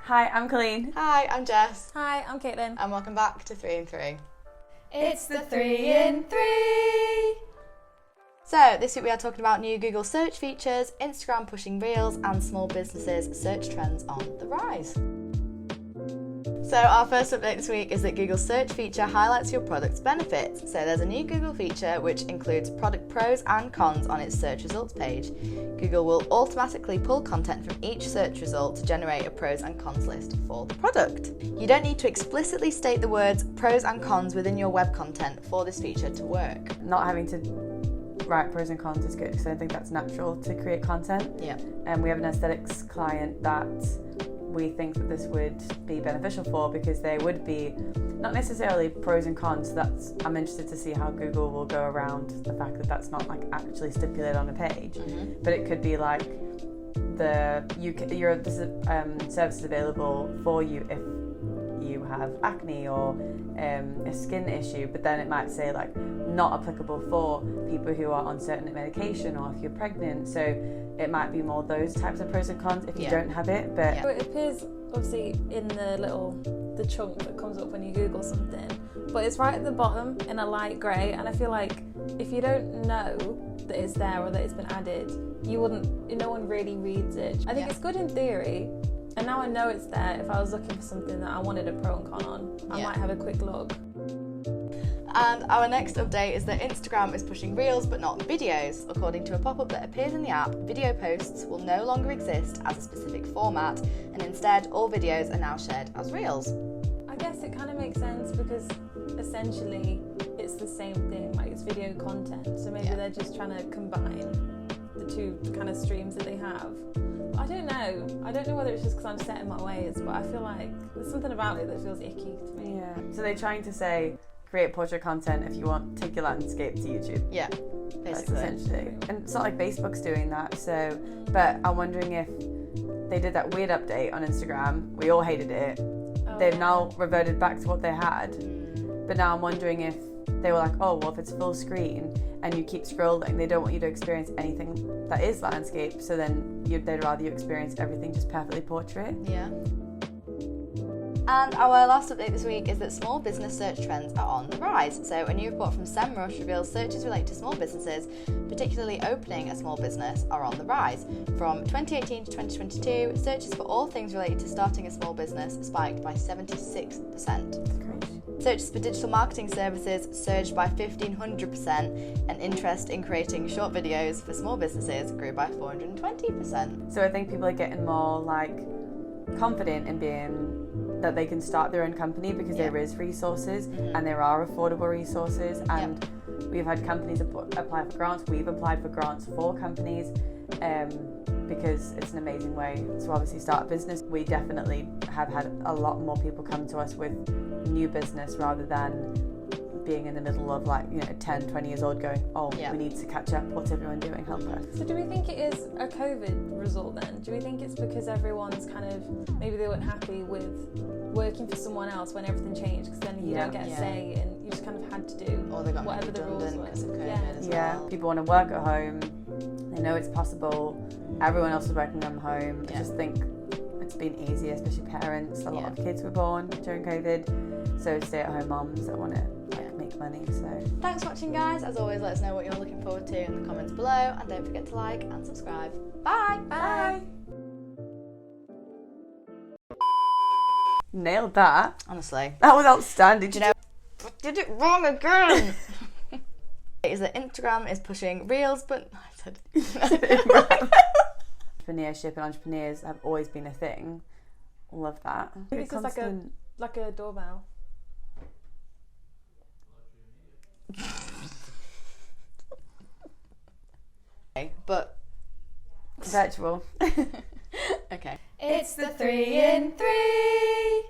Hi, I'm Colleen. Hi, I'm Jess. Hi, I'm Caitlin. And welcome back to 3 in 3. It's the 3 in 3. So, this week we are talking about new Google search features, Instagram pushing Reels, and small businesses search trends on the rise. So our first update this week is that Google's search feature highlights your product's benefits. So there's a new Google feature which includes product pros and cons on its search results page. Google will automatically pull content from each search result to generate a pros and cons list for the product. You don't need to explicitly state the words pros and cons within your web content for this feature to work. Not having to write pros and cons is good because I think that's natural to create content. Yeah. And we have an aesthetics client that we think that this would be beneficial for because they would be not necessarily pros and cons. I'm interested to see how Google will go around the fact that that's not like actually stipulated on a page, but it could be like service is available for you if you have acne or a skin issue, but then it might say like not applicable for people who are on certain medication or if you're pregnant. So it might be more those types of pros and cons if you don't have it. But So it appears obviously in the chunk that comes up when you Google something, but it's right at the bottom in a light grey, and I feel like if you don't know that it's there or that it's been added, no one really reads it. I think it's good in theory, and now I know it's there. If I was looking for something that I wanted a pro and con on, I might have a quick look. And our next update is that Instagram is pushing Reels but not videos. According to a pop-up that appears in the app, video posts will no longer exist as a specific format, and instead all videos are now shared as Reels. I guess it kind of makes sense because essentially it's the same thing, like it's video content, so maybe they're just trying to combine the two kind of streams that they have. I don't know whether it's just because I'm set in my ways, but I feel like there's something about it that feels icky to me. yeah, so they're trying to say create portrait content if you want to take your landscape to YouTube. Yeah, That's basically. essentially. And it's not like Facebook's doing that, so, but I'm wondering if they did that weird update on Instagram. We all hated it. They've now reverted back to what they had. But now I'm wondering if they were like, oh, well, if it's full screen and you keep scrolling, they don't want you to experience anything that is landscape, so then they'd rather you experience everything just perfectly portrait. Yeah. And our last update this week is that small business search trends are on the rise. So a new report from SEMrush reveals searches related to small businesses, particularly opening a small business, are on the rise. From 2018 to 2022, searches for all things related to starting a small business spiked by 76%. Searches for digital marketing services surged by 1,500%, and interest in creating short videos for small businesses grew by 420%. So I think people are getting more like confident in being that they can start their own company because there is resources and there are affordable resources, and we've had companies apply for grants. We've applied for grants for companies because it's an amazing way to obviously start a business. We definitely have had a lot more people come to us with new business rather than being in the middle of 10, 20 years old going, we need to catch up, what's everyone doing, help us. So do we think it is a COVID result then? Do we think it's because everyone's kind of, maybe they weren't happy with working for someone else when everything changed, because then you don't get a say and you just kind of had to do whatever the rules were. Because of COVID as well. People want to work at home, they know it's possible, everyone else is working from home. I just think it's been easier, especially parents. A lot of kids were born during COVID, so stay-at-home moms that want to make money. So thanks for watching, guys. As always, let us know what you're looking forward to in the comments below, and don't forget to like and subscribe. Bye. Bye. Nailed that. Honestly, That was outstanding. I did it wrong again. Is that Instagram is pushing Reels, but I said Entrepreneurship and entrepreneurs have always been a thing. Love that. Maybe it's just like a doorbell. but virtual. okay. It's the 3 in 3.